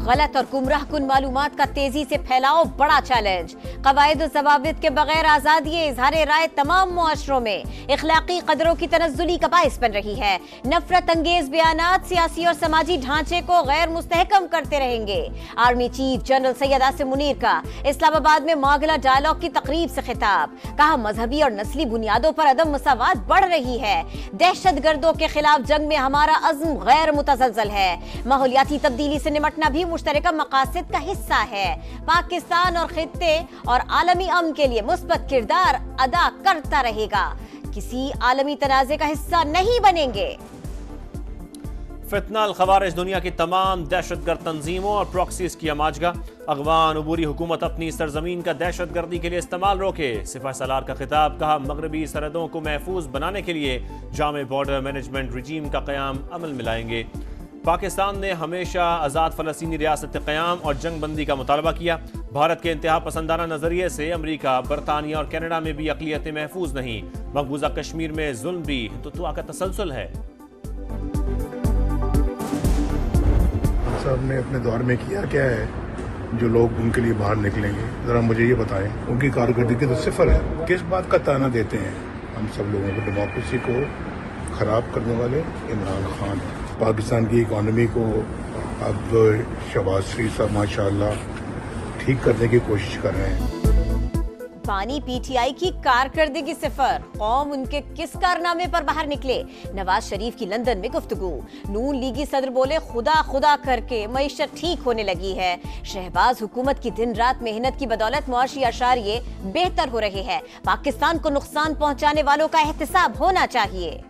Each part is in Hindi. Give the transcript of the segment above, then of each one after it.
गलत और गुमराह कुन मालूमात का तेजी से फैलाव बड़ा चैलेंज। कवायद और ज़वाबित के बगैर आजादी इज़हार राय तमाम मुआशरों में इखलाकी कदरों की तनज़्ज़ुली का बाइस बन रही है। नफरत अंगेज बयानात सियासी और समाजी ढांचे को गैर मुस्तहकम करते रहेंगे। Army chief general Syed Asim Munir का इस्लामाबाद में मागला डायलॉग की तकरीब से खिताब। कहा मजहबी और नस्ली बुनियादों पर अदम मसावात बढ़ रही है। दहशतगर्दों के खिलाफ जंग में हमारा अज़्म गैर मुतज़लज़ल है। माहौलियाती तब्दीली से निमटना भी मुश्तरका मकासद का हिस्सा है। पाकिस्तान और खित्ते और आलमी अमन के लिए मुस्बत किरदार अदा करता रहेगा। किसी आलमी तनाज़े का हिस्सा नहीं बनेंगे। फितना अल-खवारिज दुनिया की तमाम दहशतगर्द तंजीमों और प्रॉक्सीज की अमाजगा। अगवान अबूरी हुकूमत अपनी सरजमीन का दहशतगर्दी के लिए इस्तेमाल रोके। सिपह सलार का खिताब। कहा मगरबी सरहदों को महफूज बनाने के लिए जामे बॉर्डर मैनेजमेंट रजीम का क़याम अमल में लाएंगे। पाकिस्तान ने हमेशा आज़ाद फ़लस्तीनी रियासत क़याम और जंग बंदी का मुतालबा किया। भारत के इंतहा पसंदाना नजरिए से अमरीका, बरतानिया और कनाडा में भी अक़लियतें महफूज नहीं। मकबूजा कश्मीर में जुल्म भी हिंदुत्व का तसलसल है। साहब ने अपने दौर में किया क्या है जो लोग उनके लिए बाहर निकलेंगे, जरा मुझे ये बताएं। उनकी कारकर्दगी तो सिफर है। किस बात का ताना देते हैं हम सब लोगों को? डेमोक्रेसी को खराब करने वाले इमरान खान। पाकिस्तान की इकॉनमी को अब शहबाज शरीफ साहब माशाल्लाह ठीक करने की कोशिश कर रहे हैं। पानी पीटीआई की कारकर्दगी सिफर। कौम उनके किस कारनामे पर बाहर निकले? नवाज शरीफ की लंदन में गुफ्तगू। नून लीगी सदर बोले खुदा खुदा करके मईशत ठीक होने लगी है। शहबाज हुकूमत की दिन रात मेहनत की बदौलत मुआशी अशारिये बेहतर हो रहे हैं। पाकिस्तान को नुकसान पहुंचाने वालों का एहतिसाब होना चाहिए।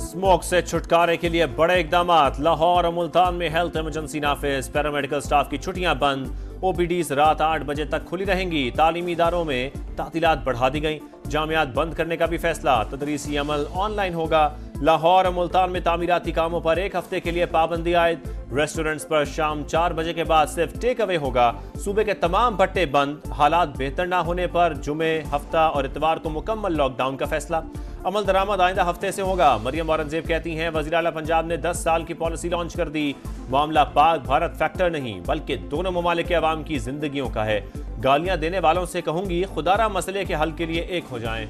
स्मोक से छुटकारे के लिए बड़े इकदाम। लाहौर और मुल्तान में हेल्थ इमरजेंसी नाफिज। पैरामेडिकल स्टाफ की छुट्टियां बंद। ओपीडीज रात 8 बजे तक खुली रहेंगी। तालीमी इदारों में तातीलात बढ़ा दी गई। जामियात बंद करने का भी फैसला। तदरीसी अमल ऑनलाइन होगा। लाहौर और मुल्तान में तामीराती कामों पर 1 हफ्ते के लिए पाबंदी आयद। रेस्टोरेंट्स पर शाम 4 बजे के बाद सिर्फ टेक अवे होगा। सूबे के तमाम भट्टे बंद। हालात बेहतर न होने पर जुमे, हफ्ता और इतवार को मुकम्मल लॉकडाउन का फैसला। अमल दरामद आइंदा हफ्ते से होगा। मरियम औरंगजेब कहती हैं वज़ीर आला पंजाब ने 10 साल की पॉलिसी लॉन्च कर दी। मामला पाक भारत फैक्टर नहीं बल्कि दोनों ममालिक के अवाम की जिंदगियों का है। गालियां देने वालों से कहूंगी खुदारा मसले के हल के लिए एक हो जाएं।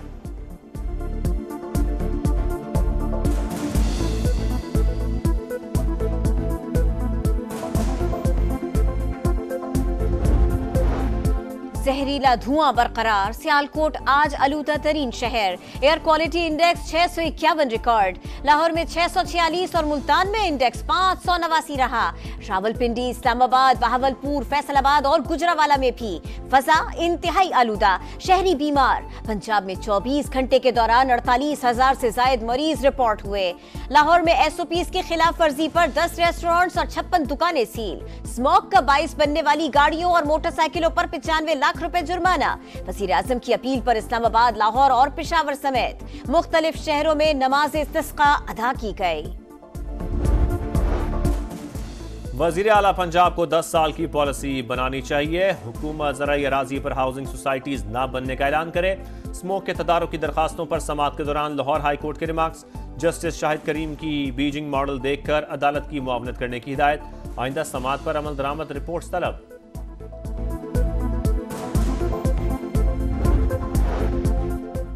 जहरीला धुआं बरकरार। सियालकोट आज आलूदा तरीन शहर। Air quality index 651 record. Lahore में 646 और मुल्तान में इंडेक्स 589 रहा। रावलपिंडी, इस्लामाबाद, बहावलपुर, फैसलाबाद और गुजरावाला में भी फजा इंतहाई आलूदा। शहरी बीमार। पंजाब में 24 घंटे के दौरान 48,000 से ज्यादा मरीज रिपोर्ट हुए। लाहौर में SOPs की खिलाफ वर्जी पर 10 रेस्टोरेंट्स और 56 दुकानें सील। स्मोक का बाइस बनने वाली गाड़ियों और मोटरसाइकिलों पर 95 लाख रुपए जुर्माना। वज़ीर आज़म की अपील पर इस्लामाबाद, लाहौर और पेशावर समेत मुख्तलिफ शहरों में नमाज इस्तिस्का अदा की गई। वज़ीर आला पंजाब को 10 साल की पॉलिसी बनानी चाहिए। हुकूमत ज़राई अराज़ी पर हाउसिंग सोसाइटीज न बनने का ऐलान करे। स्मोक के तदारुक की दरखास्तों पर समाअत के दौरान लाहौर हाई कोर्ट के रिमार्क्स। जस्टिस शाहिद करीम की बीजिंग मॉडल देखकर अदालत की मुआवनत करने की हिदायत। आइंदा समाअत पर अमल दरामद रिपोर्ट्स तलब।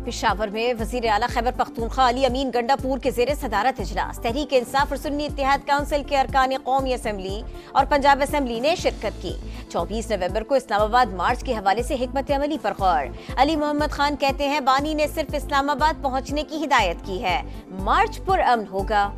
पेशावर में वज़ीर आला खैबर पख्तूनख्वा अली अमीन गंडापुर के ज़ेरे सदारत इजलास। तहरीक इंसाफ और सुन्नी इत्तेहाद काउंसिल के अरकान कौमी असम्बली और पंजाब असम्बली ने शिरकत की। 24 नवंबर को इस्लामाबाद मार्च के हवाले से हिकमत अमली पर गौर। अली मोहम्मद खान कहते हैं बानी ने सिर्फ इस्लामाबाद पहुंचने की हिदायत की है। मार्च पुरअमन होगा।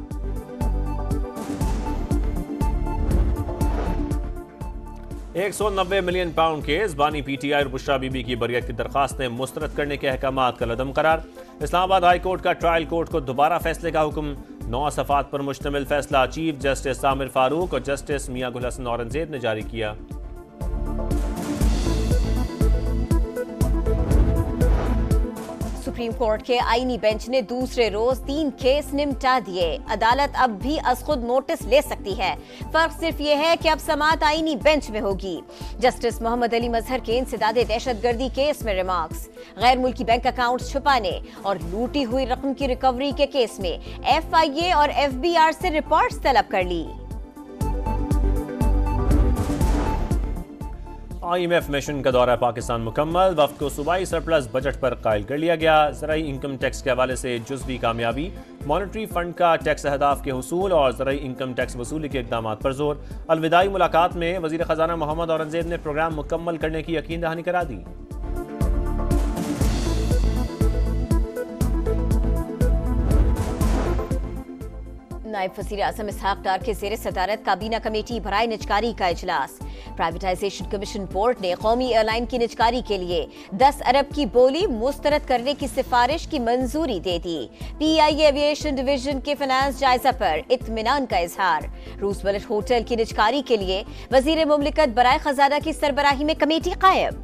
190 मिलियन पाउंड केस। बानी PTI और बुशरा बीबी की बरियत की दरखास्तें मुस्तरद करने के अहकामात का लदम करार। इस्लामाबाद हाई कोर्ट का ट्रायल कोर्ट को दोबारा फैसले का हुक्म। 9 सफ़ात पर मुश्तमिल फैसला चीफ जस्टिस सामिर फारूक और जस्टिस मियां गुल हसन औरंगजेब ने जारी किया। सुप्रीम कोर्ट के आईनी बेंच ने दूसरे रोज 3 केस निपटा दिए। अदालत अब भी अज खुद नोटिस ले सकती है। फर्क सिर्फ ये है कि अब समाअत आईनी बेंच में होगी। जस्टिस मोहम्मद अली मजहर के इंसदादे दहशतगर्दी केस में रिमार्क्स। गैर मुल्की बैंक अकाउंट्स छुपाने और लूटी हुई रकम की रिकवरी के केस में FIA और FBR से रिपोर्ट्स तलब कर ली। IMF मिशन का दौरा पाकिस्तान मुकम्मल, वफ्द को सूबाई सरप्लस बजट पर कायल कर लिया गया। ज़राई इनकम टैक्स के हवाले से जुज़वी कामयाबी, मॉनेटरी फंड का टैक्स अहदाफ के हुसूल और ज़राई इनकम टैक्स वसूली के इक़दाम पर जोर। अलविदाई मुलाकात में वज़ीर ख़जाना मोहम्मद औरंगज़ेब ने प्रोग्राम मुकम्मल करने की यकीन दहानी करा दी। नायब वज़ीर आज़म इसहाक डार के ज़ेर सदारत काबीना कमेटी बराए निजकारी का इजलास। प्राइवेटाइजेशन कमीशन बोर्ड ने कौमी एयरलाइन की निजकारी के लिए 10 अरब की बोली मुस्तरद करने की सिफारिश की मंजूरी दे दी। PIA एविएशन डिवीजन के फाइनेंस जायजा पर इत्मीनान का इजहार। रूजवेल्ट होटल की निजकारी के लिए वज़ीर मुमलिकत बराए खजाना की सरबराही में कमेटी कायम।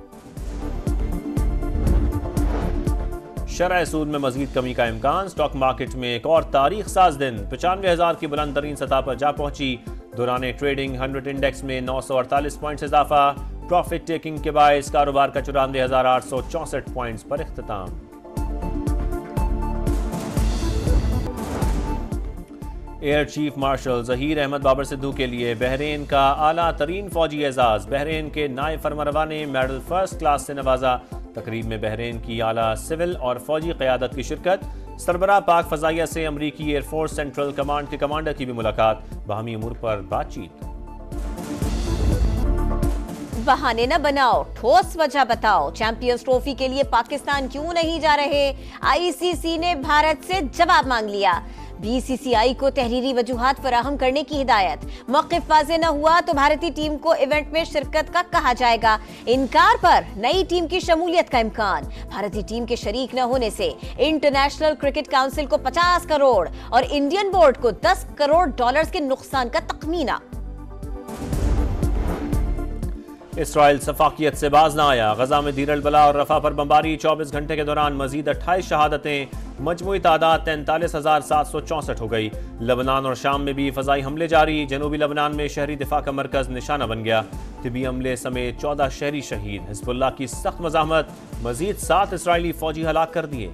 शरह सूद में मजीद कमी का इम्कान, स्टॉक मार्केट में एक और तारीख साज दिन 95,000 की बुलंद तरीन सतह पर जा पहुंची। दौरान ट्रेडिंग 100 इंडेक्स में 948 पॉइंट्स इजाफा। प्रॉफिट टेकिंग के बायस कारोबार का 94,864 पॉइंट्स पर इख्तिताम। Air chief marshal Zaheer Ahmed Babar Sidhu के लिए बहरीन का आला तरीन फौजी एजाज। बहरीन के नायब फरमारवा ने मेडल फर्स्ट क्लास से नवाजा। तकरीब में बहरीन की आला सिविल और फौजी क़यादत की शिरकत। सरबराह पाक फ़ज़ाइया से अमरीकी एयरफोर्स सेंट्रल कमांड के कमांडर की भी मुलाकात। बाहमी उमूर पर बातचीत। बहाने न बनाओ, ठोस वजह बताओ। चैंपियंस ट्रॉफी के लिए पाकिस्तान क्यों नहीं जा रहे? ICC ने भारत से जवाब मांग लिया। BCCI को तहरीरी वजूहात फराहम करने की हिदायत। मौक़िफ़ वाज़ेह न हुआ तो भारतीय टीम को इवेंट में शिरकत का कहा जाएगा। इनकार पर नई टीम की शमूलियत का इम्कान। भारतीय टीम के शरीक न होने से इंटरनेशनल क्रिकेट काउंसिल को 50 करोड़ और इंडियन बोर्ड को $10 करोड़ के नुकसान का तखमीना। इसराइल सफाकियत से बाज न आया। गजा में दीर अल बला और रफा पर बमबारी। 24 घंटे के दौरान मजीद 28 शहादतें। मजमूई तादाद 43,764 हो गई। लबनान और शाम में भी फजाई हमले जारी। जनूबी लबनान में शहरी दिफा का मरकज निशाना बन गया। तिबी हमले समेत 14 शहरी शहीद। हिजबुल्लाह की सख्त मज़ाहमत। मजीद 7 इसराइली फौजी हलाक कर दिए।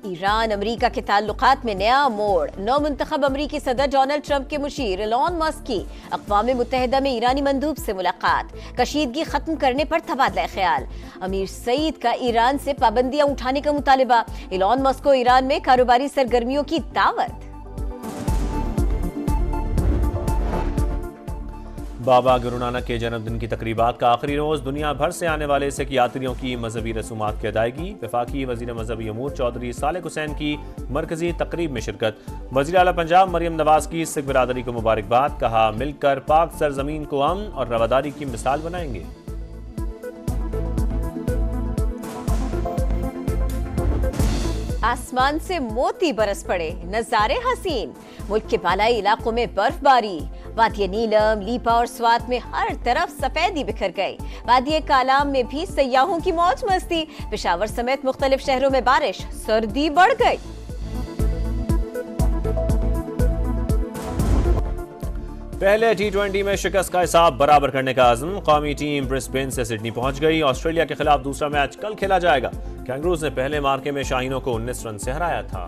ईरान अमेरिका के ताल्लुकात में नया मोड़। नौमुंतखब अमेरिकी सदर डोनाल्ड ट्रंप के मुशीर एलन मस्क की अक़वाम मुत्तहिदा में ईरानी मंदूब से मुलाकात। कशीदगी खत्म करने पर तबादला ख्याल। अमीर सईद का ईरान से पाबंदियां उठाने का मुतालिबा। एलन मस्क को ईरान में कारोबारी सरगर्मियों की दावत। बाबा गुरु नानक के जन्मदिन की तकरीबात का आखिरी रोज। दुनिया भर से आने वाले सिख यात्रियों की मजहबी रसूमात की अदायगी। वफाकी वजीर मजहबी अमूर चौधरी सालेक हुसैन की मरकजी तकरीब में शिरकत। वजीर आला पंजाब मरियम नवाज की सिख बिरादरी को मुबारकबाद। कहा मिलकर पाक सरजमीन को अमन और रवादारी की मिसाल बनाएंगे। आसमान से मोती बरस पड़े, नजारे हसीन। मुल्क के बालाई इलाकों में बर्फबारी। वादिया नीलम, लीपा और स्वात में हर तरफ सफेदी बिखर गई। वादिया कालाम में भी सयाहों की मौज मस्ती। पेशावर समेत मुख्तलिफ शहरों में बारिश। सर्दी बढ़ गई। पहले T20 में शिकस्त का हिसाब बराबर करने का आज़म। कौमी टीम ब्रिस्बेन से सिडनी पहुंच गई। ऑस्ट्रेलिया के खिलाफ दूसरा मैच कल खेला जाएगा। कैंगरूज ने पहले मार्के में शाहीनों को 19 रन से हराया था।